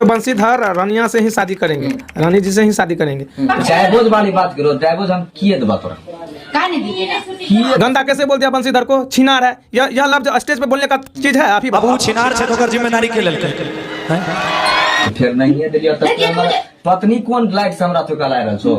बंसीधर रानिया से ही शादी करेंगे, रानी जी से ही शादी करेंगे। डाइवोर्स वाली बात करो, डाइवोर्स हम किए दबा तोरा गंदा कैसे बोल दिया बंसीधर को? छिनार है, यह लफ्ज स्टेज पे बोलने का चीज है? आप ही बाबू छिनार से तो जिम्मेदारी के लेलकै फिर नहीं है दिलिया तब हमारा पत्नी कौन लाइट से हमरा तो कला रहल छो।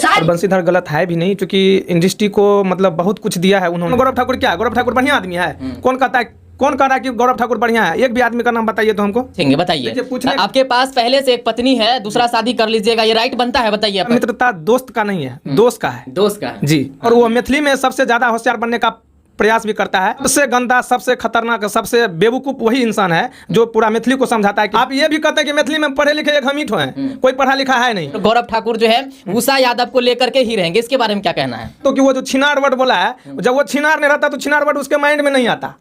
और बंसीधर गलत है भी नहीं, क्योंकि इंडस्ट्री को मतलब बहुत कुछ दिया है उन्होंने। गौरव ठाकुर क्या है? गौरव ठाकुर बढ़िया आदमी है? कौन कहता है, कौन कह रहा है कि गौरव ठाकुर बढ़िया है? एक भी आदमी का नाम बताइए तो हमको। बताइए, आपके पास पहले से एक पत्नी है, दूसरा शादी कर लीजिएगा, ये राइट बनता है? बताइए। मित्रता दोस्त का नहीं है, दोस्त का है। दोस्त का है जी। और वो मैथिली में सबसे ज्यादा होशियार बनने का प्रयास भी करता है। सबसे गंदा, सबसे खतरनाक, सबसे बेवकूफ वही इंसान है जो पूरा मैथिली को समझाता है कि आप ये भी कहते हैं कि मैथिली में पढ़े लिखे एक हम ही हैं, कोई पढ़ा लिखा है नहीं। तो गौरव ठाकुर जो है उषा यादव को लेकर के ही रहेंगे, इसके बारे में क्या कहना है? तो कि वो जो छिनार वर्ड बोला है, जब वो छिनार नहीं रहता तो छिनार वर्ड उसके माइंड में नहीं आता।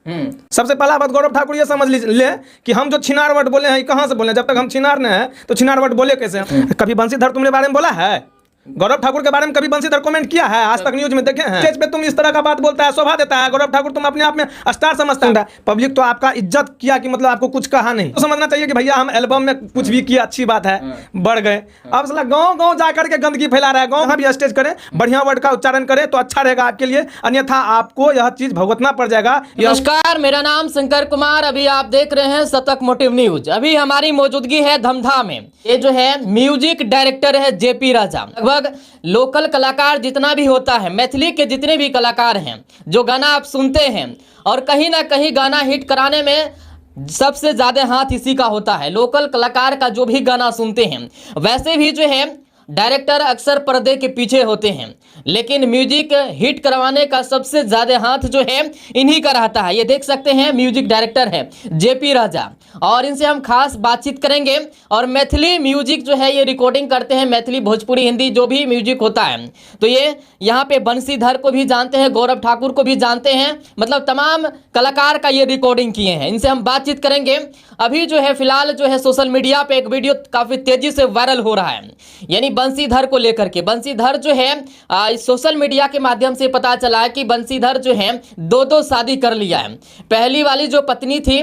सबसे पहला बात गौरव ठाकुर ये समझ ले कि हम जो छिनार वर्ड बोले हैं कहाँ से बोले? जब तक हम छिनार नहीं है तो छिनार वर्ड बोले कैसे? कभी बंसीधर तुमने बारे में बोला है? गौरव ठाकुर के बारे में कभी बंसीधर कमेंट किया है? आज तक न्यूज में देखे हैं? स्टेज पे तुम इस तरह का बात बोलता है, शोभा देता है। गौरव ठाकुर तुम अपने आप में स्टार समझता है। पब्लिक तो आपका इज्जत किया कि मतलब आपको कुछ कहा नहीं, तो समझना चाहिए कि भैया हम एल्बम में कुछ भी किया, अच्छी बात है, बढ़ गए। अब साला गांव गांव जाकर के गंदगी फैला रहा है। गांव भी स्टेज करें, बढ़िया वर्ड का उच्चारण करें तो अच्छा रहेगा आपके लिए, अन्यथा आपको यह चीज भुगतना पड़ जाएगा। नमस्कार, मेरा नाम शंकर कुमार, अभी आप देख रहे हैं शतक मोटिव न्यूज। अभी हमारी मौजूदगी है धमधा में। ये जो है म्यूजिक डायरेक्टर है जेपी राजा। लगभग लोकल कलाकार जितना भी होता है, मैथिली के जितने भी कलाकार हैं, जो गाना आप सुनते हैं और कहीं ना कहीं गाना हिट कराने में सबसे ज्यादा हाथ इसी का होता है। लोकल कलाकार का जो भी गाना सुनते हैं, वैसे भी जो है डायरेक्टर अक्सर पर्दे के पीछे होते हैं, लेकिन म्यूजिक हिट करवाने का सबसे ज्यादा हाथ जो है इन्हीं का रहता है। ये देख सकते हैं म्यूजिक डायरेक्टर है जेपी राजा, और इनसे हम खास बातचीत करेंगे। और मैथिली म्यूजिक जो है ये रिकॉर्डिंग करते हैं, मैथिली, भोजपुरी, हिंदी जो भी म्यूजिक होता है। तो ये यहाँ पे बंसीधर को भी जानते हैं, गौरव ठाकुर को भी जानते हैं, मतलब तमाम कलाकार का ये रिकॉर्डिंग किए हैं। इनसे हम बातचीत करेंगे। अभी जो है फिलहाल जो है सोशल मीडिया पे एक वीडियो काफी तेजी से वायरल हो रहा है, यानी बंसीधर को लेकर के। बंसीधर जो है सोशल मीडिया के माध्यम से पता चला है कि बंसीधर जो है दो शादी कर लिया है। पहली वाली जो पत्नी थी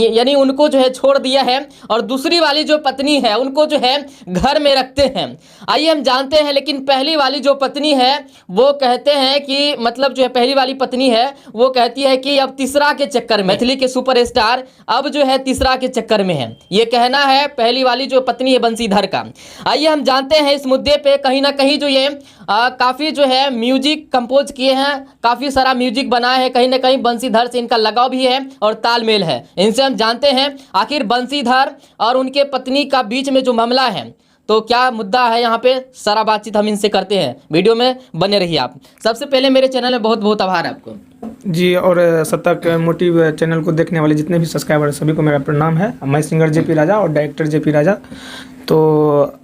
यानी उनको जो है छोड़ दिया है, और दूसरी वाली जो पत्नी है उनको जो है घर में रखते हैं। आइए हम जानते हैं। लेकिन पहली वाली जो पत्नी है वो कहते हैं कि मतलब जो है पहली वाली पत्नी है वो कहती है कि अब तीसरा के चक्कर में, मैथिली के सुपरस्टार अब जो है तीसरा के चक्कर में है, ये कहना है पहली वाली जो पत्नी है बंसीधर का। आइए हम जानते हैं इस मुद्दे पे। कहीं ना कहीं जो ये काफ़ी जो है म्यूजिक कंपोज किए हैं, काफ़ी सारा म्यूजिक बनाए हैं, कहीं ना कहीं बंसीधर से इनका लगाव भी है और तालमेल है। इनसे हम जानते हैं आखिर बंसीधर और उनके पत्नी का बीच में जो मामला है तो क्या मुद्दा है, यहाँ पे सारा बातचीत हम इनसे करते हैं। वीडियो में बने रहिए आप। सबसे पहले मेरे चैनल में बहुत बहुत आभार आपको जी, और शतक मोटिव चैनल को देखने वाले जितने भी सब्सक्राइबर सभी को मेरा प्रणाम है। मैं सिंगर जेपी राजा और डायरेक्टर जेपी राजा। तो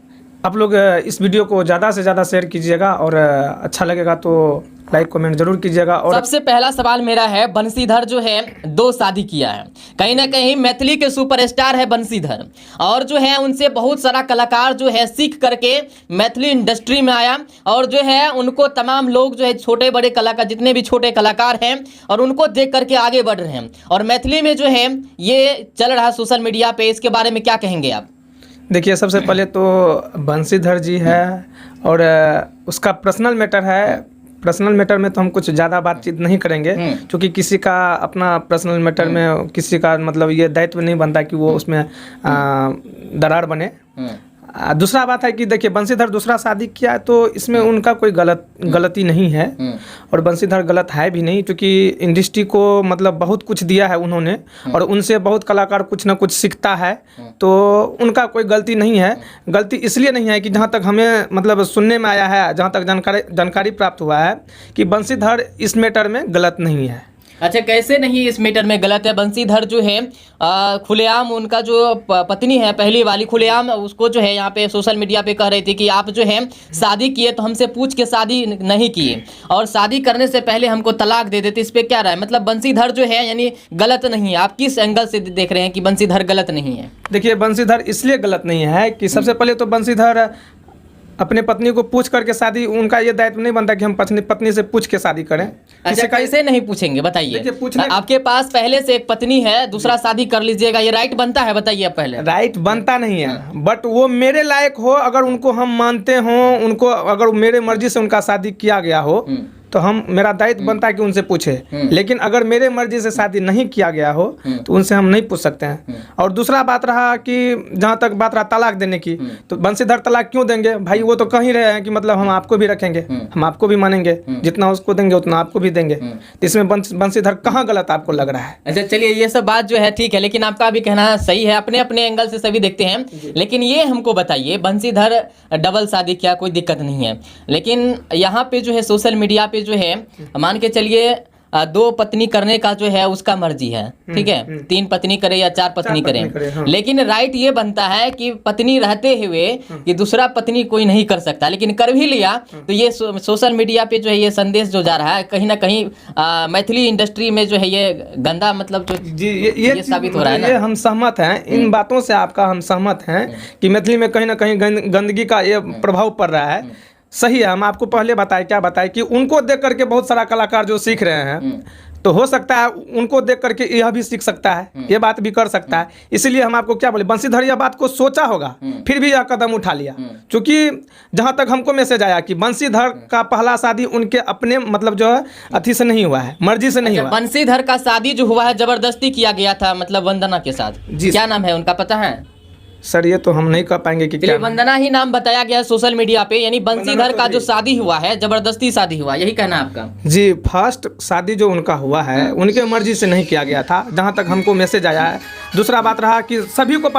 आप लोग इस वीडियो को ज़्यादा से ज़्यादा शेयर कीजिएगा, और अच्छा लगेगा तो लाइक कमेंट जरूर कीजिएगा। और सबसे पहला सवाल मेरा है, बंसीधर जो है 2 शादी किया है, कहीं ना कहीं मैथिली के सुपरस्टार है बंसीधर, और जो है उनसे बहुत सारा कलाकार जो है सीख करके मैथिली इंडस्ट्री में आया, और जो है उनको तमाम लोग जो है छोटे बड़े कलाकार, जितने भी छोटे कलाकार हैं, और उनको देख करके आगे बढ़ रहे हैं। और मैथिली में जो है ये चल रहा है सोशल मीडिया पे, इसके बारे में क्या कहेंगे आप? देखिए, सबसे पहले तो बंसीधर जी है और उसका पर्सनल मैटर है। पर्सनल मैटर में तो हम कुछ ज़्यादा बातचीत नहीं करेंगे, क्योंकि किसी का अपना पर्सनल मैटर में किसी का मतलब ये दायित्व नहीं बनता कि वो उसमें दरार बने। दूसरा बात है कि देखिए, बंसीधर दूसरा शादी किया है तो इसमें उनका कोई गलती नहीं है, और बंसीधर गलत है भी नहीं, क्योंकि इंडस्ट्री को मतलब बहुत कुछ दिया है उन्होंने, और उनसे बहुत कलाकार कुछ ना कुछ सीखता है, तो उनका कोई गलती नहीं है। गलती इसलिए नहीं है कि जहाँ तक हमें मतलब सुनने में आया है, जहाँ तक जानकारी प्राप्त हुआ है कि बंसीधर इस मैटर में गलत नहीं है। अच्छा, कैसे नहीं इस मैटर में गलत है? बंसीधर जो है खुलेआम उनका जो पत्नी है पहली वाली, खुलेआम उसको जो है यहाँ पे सोशल मीडिया पे कह रही थी कि आप जो है शादी किए तो हमसे पूछ के शादी नहीं किए, और शादी करने से पहले हमको तलाक दे देते। इस पे क्या राय? मतलब बंसीधर जो है यानी गलत नहीं है। आप किस एंगल से देख रहे हैं कि बंसीधर गलत नहीं है? देखिए, बंसीधर इसलिए गलत नहीं है कि सबसे पहले तो बंसीधर अपने पत्नी को पूछ करके शादी, उनका ये दायित्व नहीं बनता कि हम पत्नी से पूछ के शादी करें। अच्छा, कैसे नहीं पूछेंगे बताइए? देखिए, पूछने- आपके पास पहले से एक पत्नी है, दूसरा शादी कर लीजिएगा, ये राइट बनता है? बताइए आप पहले। राइट बनता नहीं है, बट वो मेरे लायक हो, अगर उनको हम मानते हो, उनको अगर मेरे मर्जी से उनका शादी किया गया हो तो मेरा दायित्व बनता है कि उनसे पूछे। लेकिन अगर मेरे मर्जी से शादी नहीं किया गया हो तो उनसे हम नहीं पूछ सकते हैं। और दूसरा बात रहा कि जहाँ तक बात रहा तलाक देने की, तो बंसीधर तलाक क्यों देंगे भाई? वो तो कह ही रहे हैं कि मतलब हम आपको भी रखेंगे, हम आपको भी मानेंगे, जितना उसको देंगे उतना आपको भी देंगे। तो इसमें बंसीधर कहाँ गलत आपको लग रहा है? अच्छा चलिए, ये सब बात जो है ठीक है, लेकिन आपका भी कहना सही है, अपने अपने एंगल से सभी देखते हैं। लेकिन ये हमको बताइए, बंसीधर डबल शादी किया, कोई दिक्कत नहीं है, लेकिन यहाँ पे जो है सोशल मीडिया पे जो है मान के चलिए 2 पत्नी करने का जो है उसका मर्जी है, ठीक है, 3 पत्नी करे या 4 पत्नी करे, हाँ। लेकिन राइट ये बनता है कि पत्नी रहते हुए कि दूसरा पत्नी कोई नहीं कर सकता, लेकिन कर भी लिया तो ये सोशल मीडिया पे जो है ये संदेश जो जा रहा है कहीं ना कहीं मैथिली इंडस्ट्री में जो है ये गंदा मतलब जो जी ये साबित हो रहा है ना। ये हम सहमत हैं इन बातों से, आपका हम सहमत हैं कि मैथिली में कहीं ना कहीं गंदगी का ये प्रभाव पड़ रहा है। सही है, हम आपको पहले क्या बताए कि उनको देख करके बहुत सारा कलाकार जो सीख रहे हैं, तो हो सकता है उनको देख करके यह भी सीख सकता है, ये बात भी कर सकता है। इसलिए हम आपको क्या बोले, बंसीधर यह बात को सोचा होगा, फिर भी यह कदम उठा लिया। क्योंकि जहाँ तक हमको मैसेज आया कि बंसीधर का पहला शादी उनके अपने मतलब जो है अथी से नहीं हुआ है, मर्जी से नहीं हुआ। बंसीधर का शादी जो हुआ है जबरदस्ती किया गया था, मतलब वंदना के साथ। जी, क्या नाम है उनका पता है? सर ये तो हम नहीं कह पाएंगे कि क्या। वंदना ही नाम बताया गया है सोशल मीडिया पे, यानी बंसीधर का जो शादी हुआ है जबरदस्ती शादी हुआ, यही कहना आपका? जी, फर्स्ट शादी जो उनका हुआ है उनके मर्जी से नहीं किया गया था, जहाँ तक हमको मैसेज आया है। दूसरा बात रहा कि सभी को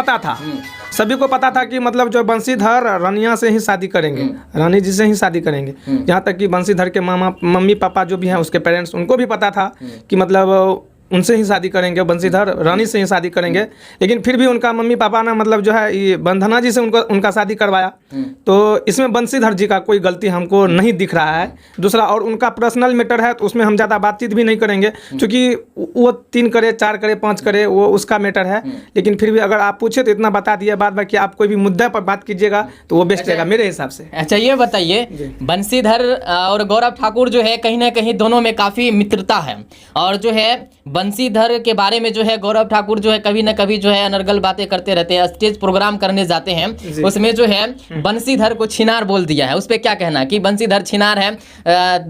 पता था कि मतलब जो बंसीधर रानिया से ही शादी करेंगे, रानी जी से ही शादी करेंगे। यहाँ तक कि बंसीधर के मम्मी पापा जो भी हैं, उसके पेरेंट्स, उनको भी पता था कि मतलब उनसे ही शादी करेंगे, बंसीधर रानी से ही शादी करेंगे। लेकिन फिर भी उनका मम्मी पापा ने मतलब जो है ये वंदना जी से उनका शादी करवाया। तो इसमें बंसीधर जी का कोई गलती हमको नहीं दिख रहा है। दूसरा, और उनका पर्सनल मैटर है तो उसमें हम ज़्यादा बातचीत भी नहीं करेंगे, क्योंकि वो 3 करे 4 करे 5 करे वो उसका मैटर है। लेकिन फिर भी अगर आप पूछे तो इतना बता दिया, बाद बाकी आप कोई भी मुद्दा पर बात कीजिएगा तो वो बेस्ट रहेगा मेरे हिसाब से। अच्छा ये बताइए, बंसीधर और गौरव ठाकुर जो है कहीं ना कहीं दोनों में काफ़ी मित्रता है, और जो है बंसीधर के बारे में जो है गौरव ठाकुर जो है कभी ना कभी जो है अनर्गल बातें करते रहते हैं, स्टेज प्रोग्राम करने जाते हैं, उसमें जो है बंसीधर को छिनार बोल दिया है। उस पे क्या कहना है कि बंसीधर छिनार है,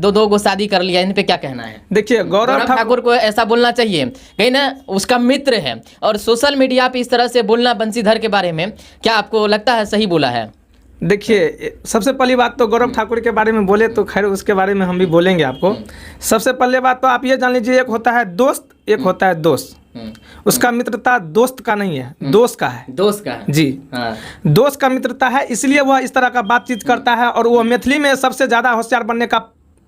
2 को शादी कर लिया, इन पे क्या कहना है? देखिए, गौरव ठाकुर को ऐसा बोलना चाहिए, कहीं ना उसका मित्र है, और सोशल मीडिया पे इस तरह से बोलना बंसीधर के बारे में क्या आपको लगता है सही बोला है? देखिए, सबसे पहली बात तो गौरव ठाकुर के बारे में बोले तो खैर उसके बारे में हम भी बोलेंगे आपको। सबसे पहले बात तो आप ये जान लीजिए, एक होता है दोस्त, एक होता है दोस्त। उसका मित्रता दोस्त का नहीं है, दोस्त का है। दोस्त का है जी, हाँ। दोस्त का मित्रता है, इसलिए वह इस तरह का बातचीत करता है। और वो मैथिली में सबसे ज़्यादा होशियार बनने का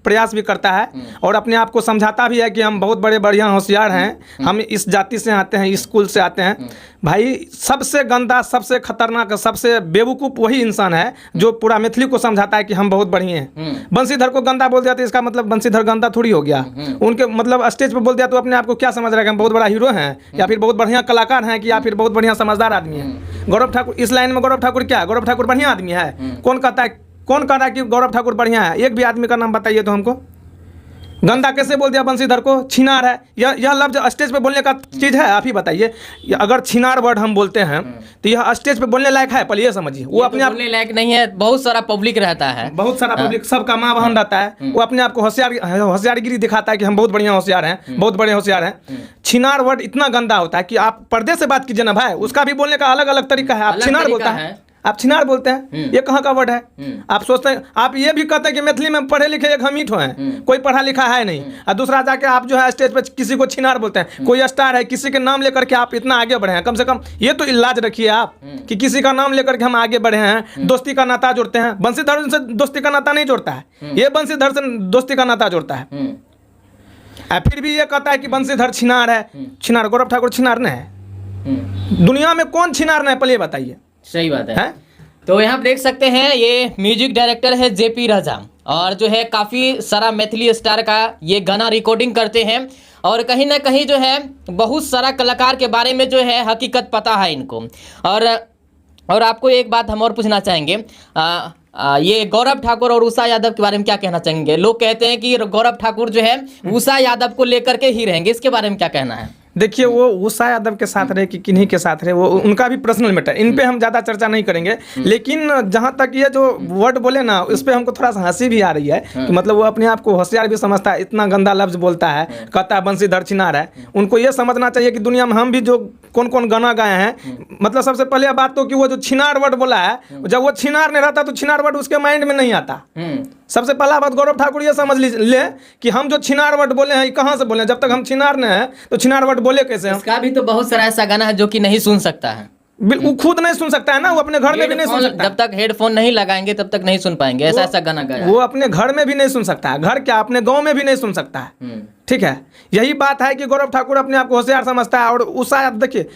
प्रयास भी करता है, और अपने आप को समझाता भी है कि हम बहुत बड़े बढ़िया होशियार हैं, हम इस जाति से आते हैं, इस स्कूल से आते हैं। भाई, सबसे गंदा, सबसे खतरनाक, सबसे बेवकूफ़ वही इंसान है जो पूरा मैथिली को समझाता है कि हम बहुत बढ़िया हैं। बंसीधर को गंदा बोल दिया तो इसका मतलब बंसीधर गंदा थोड़ी हो गया। उनके मतलब स्टेज पर बोल दिया तो अपने आप को क्या समझ रहा है कि हम बहुत बड़ा हीरो हैं, या फिर बहुत बढ़िया कलाकार हैं, कि या फिर बहुत बढ़िया समझदार आदमी हैं। गौरव ठाकुर इस लाइन में, गौरव ठाकुर क्या है? गौरव ठाकुर बढ़िया आदमी है। कौन कह रहा है कि गौरव ठाकुर बढ़िया है? एक भी आदमी का नाम बताइए तो हमको। गंदा कैसे बोल दिया बंसीधर को? छिनार है, यह लफ्ज स्टेज पे बोलने का चीज़ है? आप ही बताइए। अगर छिनार वर्ड हम बोलते हैं तो यह स्टेज पे बोलने लायक है? पहले ये समझिए। वो अपने आप बोलने लायक नहीं है, बहुत सारा पब्लिक रहता है, बहुत सारा पब्लिक, सबका माँ बहन रहता है। वो अपने आप को होशियारगिरी दिखाता है कि हम बहुत बढ़िया होशियार हैं, बहुत बड़े होशियार हैं। छिनार वर्ड इतना गंदा होता है कि आप पर्दे से बात कीजिए ना भाई, उसका भी बोलने का अलग अलग तरीका है। आप छिनार बोलता है, आप छिनार बोलते हैं, ये कहाँ का वर्ड है? आप सोचते हैं, आप ये भी कहते हैं कि मैथिली में पढ़े लिखे एक हम ही हैं, कोई पढ़ा लिखा है नहीं, और दूसरा जाके आप जो है स्टेज पे किसी को छिनार बोलते हैं। कोई स्टार है, किसी के नाम लेकर के आप इतना आगे बढ़े हैं, कम से कम ये तो इलाज रखिए आप कि किसी का नाम लेकर के हम आगे बढ़े हैं, दोस्ती का नाता जोड़ते हैं। बंसीधर से दोस्ती का नाता नहीं जोड़ता है, ये बंसीधर से दोस्ती का नाता जोड़ता है। फिर भी ये कहता है कि बंसीधर छिनार है। छिनार गौरव ठाकुर छिनार नहीं है? दुनिया में कौन छिनार नहीं है, पहले बताइए। सही बात है? तो यहाँ देख सकते हैं, ये म्यूजिक डायरेक्टर है जेपी राजा, और जो है काफ़ी सारा मैथिली स्टार का ये गाना रिकॉर्डिंग करते हैं, और कहीं ना कहीं जो है बहुत सारा कलाकार के बारे में जो है हकीकत पता है इनको। और आपको एक बात हम और पूछना चाहेंगे, ये गौरव ठाकुर और उषा यादव के बारे में क्या कहना चाहेंगे? लोग कहते हैं कि गौरव ठाकुर जो है उषा यादव को लेकर के ही रहेंगे, इसके बारे में क्या कहना है? देखिए, वो उषा यादव के साथ रहे कि किन्हीं के साथ रहे, वो उनका भी पर्सनल मैटर, इन पे हम ज़्यादा चर्चा नहीं करेंगे। लेकिन जहाँ तक ये जो वर्ड बोले ना, उस पर हमको थोड़ा सा हंसी भी आ रही है कि मतलब वो अपने आप को होशियार भी समझता है, इतना गंदा लफ्ज बोलता है, कहता है बंसीधर छिनार है। उनको ये समझना चाहिए कि दुनिया में हम भी जो कौन कौन गाना गाए हैं, मतलब सबसे पहले बात तो कि वो जो छिनार वर्ड बोला है, जब वो छिनार नहीं रहता तो छिनार वर्ड उसके माइंड में नहीं आता। सबसे पहला बात गौरव ठाकुर ये समझ ले कि हम जो छिनार वर्ड बोले हैं, कहाँ से बोले हैं? जब तक हम छिनार नहीं है तो छिनार वर्ड बोले कैसे हम? इसका भी तो बहुत सारा ऐसा गाना है जो कि नहीं सुन सकता है, वो खुद नहीं सुन सकता है ना, वो अपने घर में भी नहीं सुन सकता। जब तक हेडफोन नहीं लगाएंगे तब तक नहीं सुन पाएंगे, ऐसा ऐसा गाना गाया। वो अपने घर में भी नहीं सुन सकता है, घर क्या अपने गांव में भी नहीं सुन सकता है। ठीक है, यही बात है कि गौरव ठाकुर अपने आप को होशियार समझता है। और उषा यादव, देखिए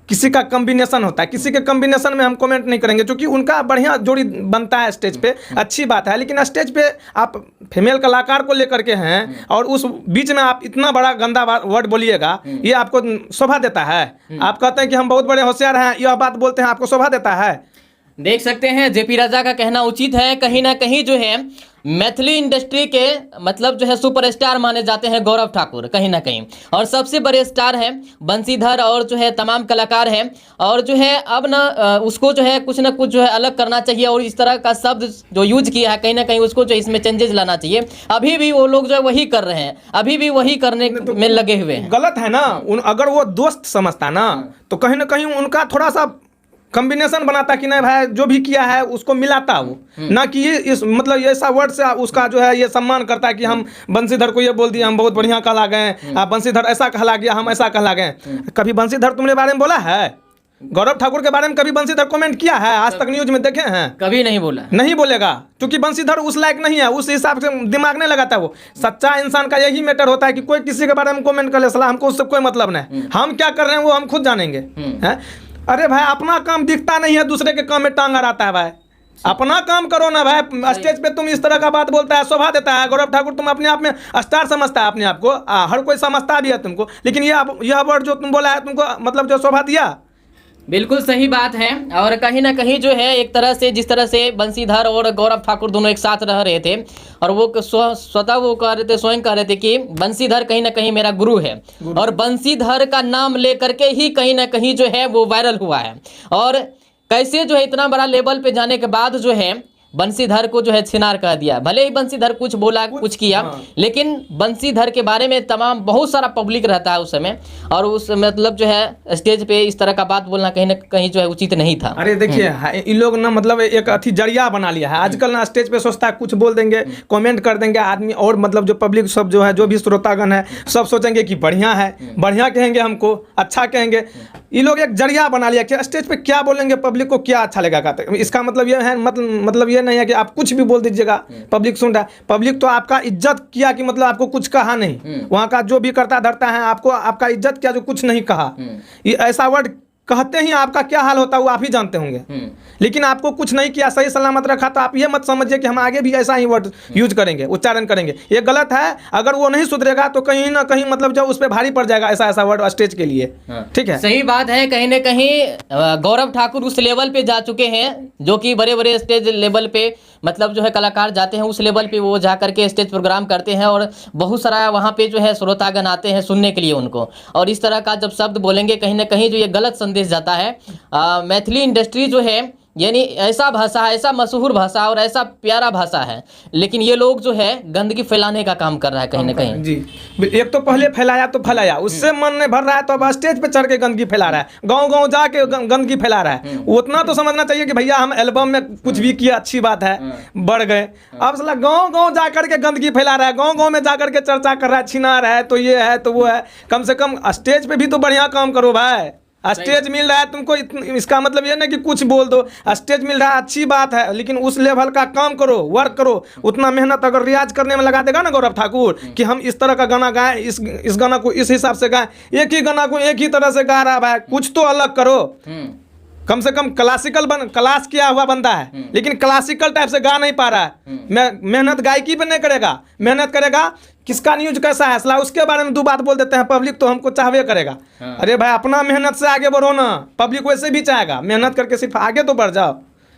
किसी का कॉम्बिनेशन होता है, किसी के कॉम्बिनेशन में हम कमेंट नहीं करेंगे, क्योंकि उनका बढ़िया जोड़ी बनता है स्टेज पे, अच्छी बात है। लेकिन स्टेज पे आप फीमेल कलाकार को लेकर के हैं और उस बीच में आप इतना बड़ा गंदा वर्ड बोलिएगा, ये आपको शोभा देता है? आप कहते हैं कि हम बहुत बड़े होशियार हैं, यह बात बोलते हैं, आपको शोभा देता है? देख सकते हैं जेपी राजा का कहना उचित है। कहीं ना कहीं जो है मैथिली इंडस्ट्री के मतलब जो है सुपरस्टार माने जाते हैं गौरव ठाकुर कहीं ना कहीं, और सबसे बड़े स्टार हैं बंसीधर और जो है तमाम कलाकार हैं। और जो है अब ना उसको जो है कुछ ना कुछ जो है अलग करना चाहिए, और इस तरह का शब्द जो यूज किया है कहीं ना कहीं उसको जो इसमें चेंजेस लाना चाहिए। अभी भी वो लोग जो है वही कर रहे हैं, अभी भी वही करने में लगे हुए हैं। गलत है ना। अगर वो दोस्त समझता ना तो कहीं ना कहीं उनका थोड़ा सा कॉम्बिनेशन बनाता कि नहीं भाई जो भी किया है उसको मिलाता वो, ना कि ये इस मतलब ये ऐसा वर्ड से उसका जो है ये सम्मान करता है कि हम बंसीधर को ये बोल दिया, हम बहुत बढ़िया कहला गए, बंसीधर ऐसा कहला गया, हम ऐसा कहला गए। कभी बंसीधर तुमने बारे में बोला है? गौरव ठाकुर के बारे में कभी बंसीधर कमेंट किया है? आज तक न्यूज में देखे हैं? कभी नहीं बोला, नहीं बोलेगा, क्योंकि बंसीधर उस लायक नहीं है, उस हिसाब से दिमाग नहीं लगाता। वो सच्चा इंसान का यही मैटर होता है कि कोई किसी के बारे में कमेंट कर ले, सलाह हमको उससे कोई मतलब नहीं, हम क्या कर रहे हैं वो हम खुद जानेंगे। हैं? अरे भाई अपना काम दिखता नहीं है, दूसरे के काम में टांग अड़ाता है। भाई अपना काम करो ना भाई। स्टेज पे तुम इस तरह का बात बोलता है, शोभा देता है। गौरव ठाकुर तुम अपने आप में स्टार समझता है अपने आप को, हर कोई समझता भी है तुमको, लेकिन यह वर्ड जो तुम बोला है तुमको मतलब जो शोभा दिया, बिल्कुल सही बात है। और कहीं ना कहीं जो है एक तरह से जिस तरह से बंसीधर और गौरव ठाकुर दोनों एक साथ रह रहे थे, और वो स्वतः वो कह रहे थे, स्वयं कह रहे थे कि बंसीधर कहीं ना कहीं मेरा गुरु है, और बंसीधर का नाम लेकर के ही कहीं ना कहीं जो है वो वायरल हुआ है। और कैसे जो है इतना बड़ा लेवल पे जाने के बाद जो है बंसीधर को जो है छिनार कह दिया। भले ही बंसीधर कुछ बोला कुछ किया, लेकिन बंसीधर के बारे में तमाम बहुत सारा पब्लिक रहता है उस समय, और उस मतलब जो है स्टेज पे इस तरह का बात बोलना कहीं ना कहीं जो है उचित नहीं था। अरे देखिए इन लोग ना मतलब एक अथी जरिया बना लिया है आजकल ना। स्टेज पे सोचता है कुछ बोल देंगे, कमेंट कर देंगे आदमी, और मतलब जो पब्लिक सब जो है, जो भी श्रोतागण है, सब सोचेंगे कि बढ़िया है, बढ़िया कहेंगे, हमको अच्छा कहेंगे। ये लोग एक जरिया बना लिया कि स्टेज पे क्या बोलेंगे, पब्लिक को क्या अच्छा लगेगा। इसका मतलब ये है, मतलब ये नहीं है कि आप कुछ भी बोल दीजिएगा पब्लिक सुन रहा है। पब्लिक तो आपका इज्जत किया कि मतलब आपको कुछ कहा नहीं, वहाँ का जो भी करता धरता है आपको आपका इज्जत किया, जो कुछ नहीं कहा। ये ऐसा वर्ड कहते ही आपका क्या हाल होता है वो आप ही जानते होंगे। लेकिन आपको कुछ नहीं किया, सही सलामत रखा, तो आप ये मत समझिए कि हम आगे भी ऐसा ही वर्ड यूज करेंगे, उच्चारण करेंगे। ये गलत है। अगर वो नहीं सुधरेगा तो कहीं ना कहीं मतलब जब उस पर भारी पड़ जाएगा ऐसा वर्ड स्टेज के लिए। ठीक है, सही बात है। कहीं ना कहीं गौरव ठाकुर उस लेवल पे जा चुके हैं जो कि बड़े बड़े स्टेज लेवल पे मतलब जो है कलाकार जाते हैं, उस लेवल पे वो जा करके स्टेज प्रोग्राम करते हैं, और बहुत सारा वहाँ पे जो है श्रोतागण आते हैं सुनने के लिए उनको। और इस तरह का जब शब्द बोलेंगे कहीं ना कहीं जो ये गलत संदेश जाता है। मैथिली इंडस्ट्री जो है यानी ऐसा भाषा है, ऐसा मशहूर भाषा और ऐसा प्यारा भाषा है, लेकिन ये लोग जो है गंदगी फैलाने का काम कर रहा है कहीं ना कहीं। जी, एक तो पहले फैलाया तो फैलाया, उससे मन नहीं भर रहा है तो अब स्टेज पे चढ़ के गंदगी फैला रहा है, गांव गांव जाके गंदगी फैला रहा है। उतना तो समझना चाहिए कि भैया हम एल्बम में कुछ भी किया, अच्छी बात है, बढ़ गए। अब साला गांव गांव जा करके गंदगी फैला रहा है, गांव गांव में जा करके चर्चा कर रहा है, छिनार है तो ये है तो वो है। कम से कम स्टेज पे भी तो बढ़िया काम करो भाई। स्टेज मिल रहा है तुमको, इसका मतलब ये नहीं कि कुछ बोल दो। स्टेज मिल रहा है अच्छी बात है, लेकिन उस लेवल का काम करो, वर्क करो। उतना मेहनत अगर रियाज करने में लगा देगा ना गौरव ठाकुर कि हम इस तरह का गाना गाएं, इस गाना को इस हिसाब से गाएं, एक ही गाना को एक ही तरह से गा रहा है भाई, कुछ तो अलग करो। कम से कम क्लास किया हुआ बंदा है, लेकिन क्लासिकल टाइप से गा नहीं पा रहा है। मेहनत गायकी पे नहीं करेगा, मेहनत करेगा किसका न्यूज कैसा है सला उसके बारे में दो बात बोल देते हैं, पब्लिक तो हमको चाहवे करेगा। अरे भाई अपना मेहनत से आगे बढ़ो ना, पब्लिक वैसे भी चाहेगा। मेहनत करके सिर्फ आगे तो बढ़ जाओ।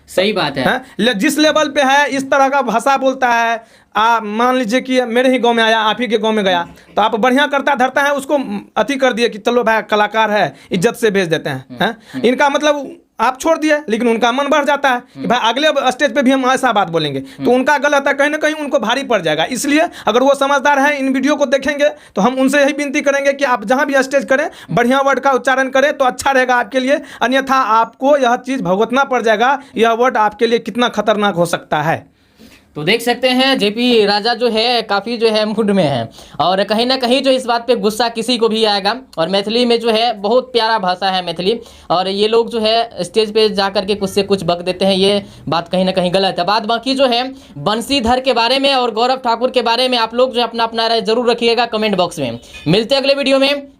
सही बात है। जिस लेवल पे है इस तरह का भाषा बोलता है, मान लीजिए कि मेरे ही गांव में आया, आप ही के गांव में गया, तो आप बढ़िया करता धरता है, उसको अति कर दिए कि चलो भाई कलाकार है, इज्जत से भेज देते हैं। इनका मतलब आप छोड़ दिए, लेकिन उनका मन बढ़ जाता है कि भाई अगले स्टेज पे भी हम ऐसा बात बोलेंगे, तो उनका गलत है, कहीं ना कहीं उनको भारी पड़ जाएगा। इसलिए अगर वो समझदार है, इन वीडियो को देखेंगे, तो हम उनसे यही विनती करेंगे कि आप जहां भी स्टेज करें, बढ़िया वर्ड का उच्चारण करें तो अच्छा रहेगा आपके लिए, अन्यथा आपको यह चीज़ भुगतना पड़ जाएगा। यह वर्ड आपके लिए कितना खतरनाक हो सकता है। तो देख सकते हैं जेपी राजा जो है काफ़ी जो है मूड में है, और कहीं ना कहीं जो इस बात पे गुस्सा किसी को भी आएगा। और मैथिली में जो है बहुत प्यारा भाषा है मैथिली, और ये लोग जो है स्टेज पे जा करके कुछ से कुछ बक देते हैं, ये बात कहीं ना कहीं गलत है। बात बाकी जो है बंसीधर के बारे में और गौरव ठाकुर के बारे में आप लोग जो अपना अपना राय जरूर रखिएगा कमेंट बॉक्स में। मिलते हैं अगले वीडियो में।